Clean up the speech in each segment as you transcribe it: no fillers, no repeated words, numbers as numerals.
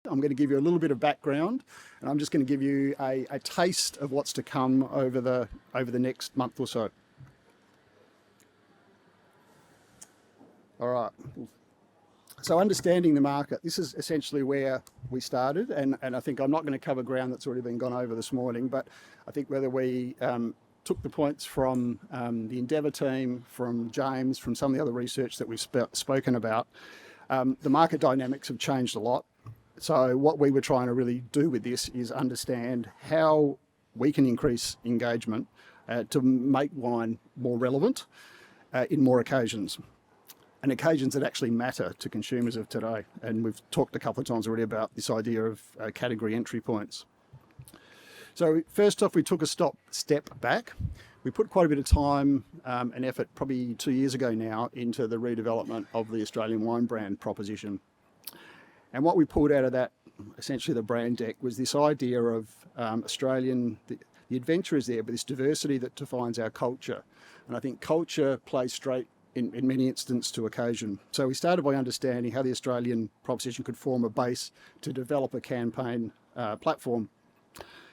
I'm going to give you a little bit of background, and I'm just going to give you a taste of what's to come over the next month or so. All right. So understanding the market, this is essentially where we started, and I think I'm not going to cover ground that's already been gone over this morning, but I think whether we took the points from the Endeavour team, from James, from some of the other research that we've spoken about, the market dynamics have changed a lot. So what we were trying to really do with this is understand how we can increase engagement to make wine more relevant in more occasions, and occasions that actually matter to consumers of today. And we've talked a couple of times already about this idea of category entry points. So first off, we took a step back. We put quite a bit of time and effort, probably 2 years ago now, into the redevelopment of the Australian wine brand proposition. And what we pulled out of that, essentially the brand deck, was this idea of Australian, the adventure is there, but this diversity that defines our culture. And I think culture plays straight in many instances to occasion. So we started by understanding how the Australian proposition could form a base to develop a campaign platform.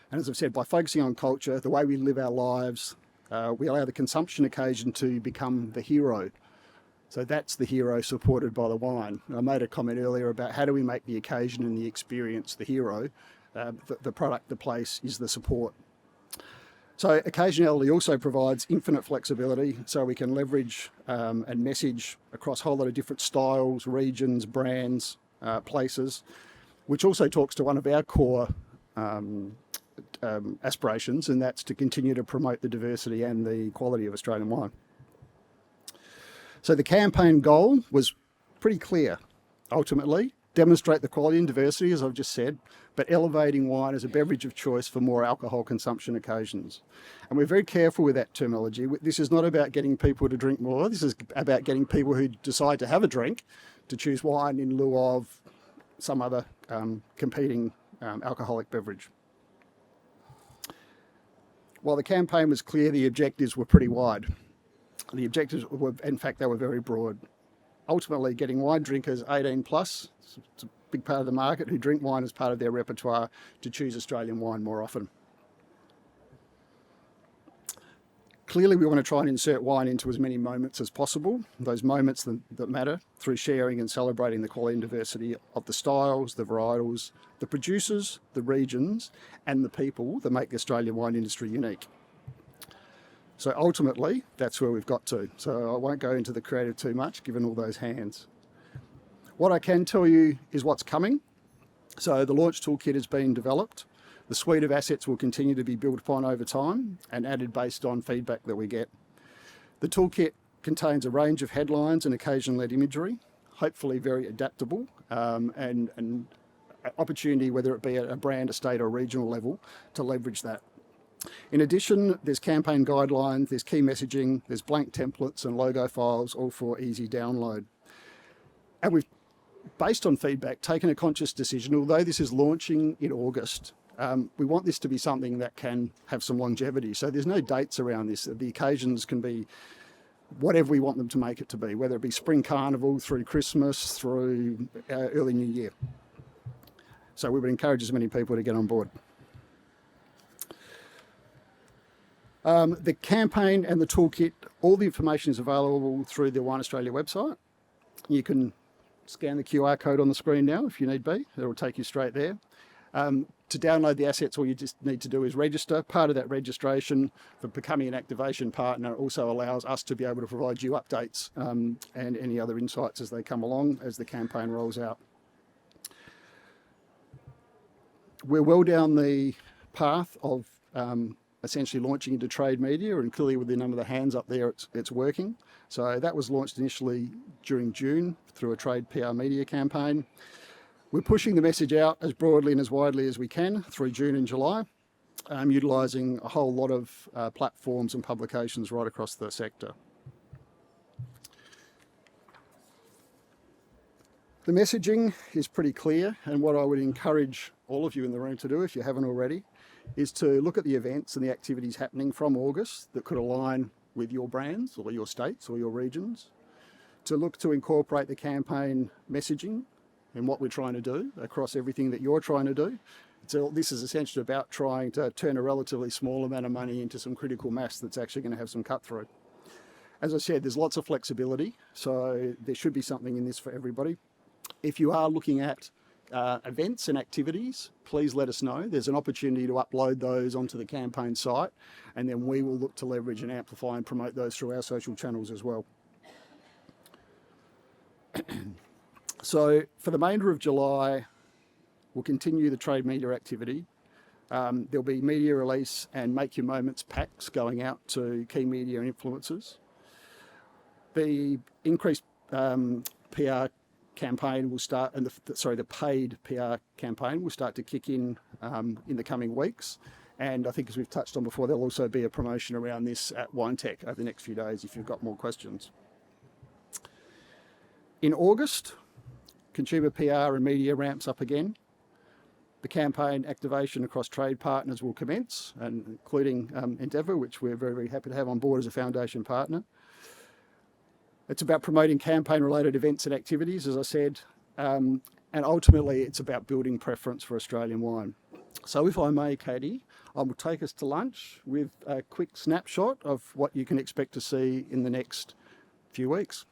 And as I've said, by focusing on culture, the way we live our lives, we allow the consumption occasion to become the hero. So that's the hero supported by the wine. And I made a comment earlier about how do we make the occasion and the experience the hero. The product, the place is the support. So occasionality also provides infinite flexibility, so we can leverage and message across a whole lot of different styles, regions, brands, places, which also talks to one of our core aspirations, and that's to continue to promote the diversity and the quality of Australian wine. So the campaign goal was pretty clear. Ultimately, demonstrate the quality and diversity, as I've just said, but elevating wine as a beverage of choice for more alcohol consumption occasions. And we're very careful with that terminology. This is not about getting people to drink more. This is about getting people who decide to have a drink to choose wine in lieu of some other competing alcoholic beverage. While the campaign was clear, the objectives were pretty wide. The objectives were, in fact, they were very broad. Ultimately, getting wine drinkers 18 plus, it's a big part of the market, who drink wine as part of their repertoire, to choose Australian wine more often. Clearly, we want to try and insert wine into as many moments as possible, those moments that matter, through sharing and celebrating the quality and diversity of the styles, the varietals, the producers, the regions, and the people that make the Australian wine industry unique. So ultimately, that's where we've got to. So I won't go into the creative too much, given all those hands. What I can tell you is what's coming. So the launch toolkit has been developed. The suite of assets will continue to be built upon over time and added based on feedback that we get. The toolkit contains a range of headlines and occasion-led imagery, hopefully very adaptable, and opportunity, whether it be at a brand, a state or regional level, to leverage that. In addition, there's campaign guidelines, there's key messaging, there's blank templates and logo files, all for easy download. And we've, based on feedback, taken a conscious decision. Although this is launching in August, we want this to be something that can have some longevity. So there's no dates around this. The occasions can be whatever we want them to make it to be, whether it be Spring Carnival through Christmas, through early New Year. So we would encourage as many people to get on board. The campaign and the toolkit, all the information is available through the Wine Australia website. You can scan the QR code on the screen now if you need be. It will take you straight there. To download the assets, all you just need to do is register. Part of that registration for becoming an activation partner also allows us to be able to provide you updates and any other insights as they come along as the campaign rolls out. We're well down the path of essentially launching into trade media, and clearly with the number of the hands up there, it's working. So that was launched initially during June through a trade PR media campaign. We're pushing the message out as broadly and as widely as we can through June and July, utilising a whole lot of platforms and publications right across the sector. The messaging is pretty clear, and what I would encourage all of you in the room to do, if you haven't already, is to look at the events and the activities happening from August that could align with your brands or your states or your regions, to look to incorporate the campaign messaging in what we're trying to do across everything that you're trying to do. So this is essentially about trying to turn a relatively small amount of money into some critical mass that's actually going to have some cut through. As I said, there's lots of flexibility, so there should be something in this for everybody. If you are looking at events and activities, please let us know. There's an opportunity to upload those onto the campaign site, and then we will look to leverage and amplify and promote those through our social channels as well. So for the remainder of July, we'll continue the trade media activity. There'll be media release and Make Your Moments packs going out to key media and influencers. The increased PR campaign will start, and the paid PR campaign will start to kick in the coming weeks. And I think, as we've touched on before, there'll also be a promotion around this at WineTech over the next few days if you've got more questions. In August, consumer PR and media ramps up again. The campaign activation across trade partners will commence, and including Endeavour, which we're very, very happy to have on board as a foundation partner. It's about promoting campaign-related events and activities, as I said, and ultimately it's about building preference for Australian wine. So if I may, Katie, I will take us to lunch with a quick snapshot of what you can expect to see in the next few weeks.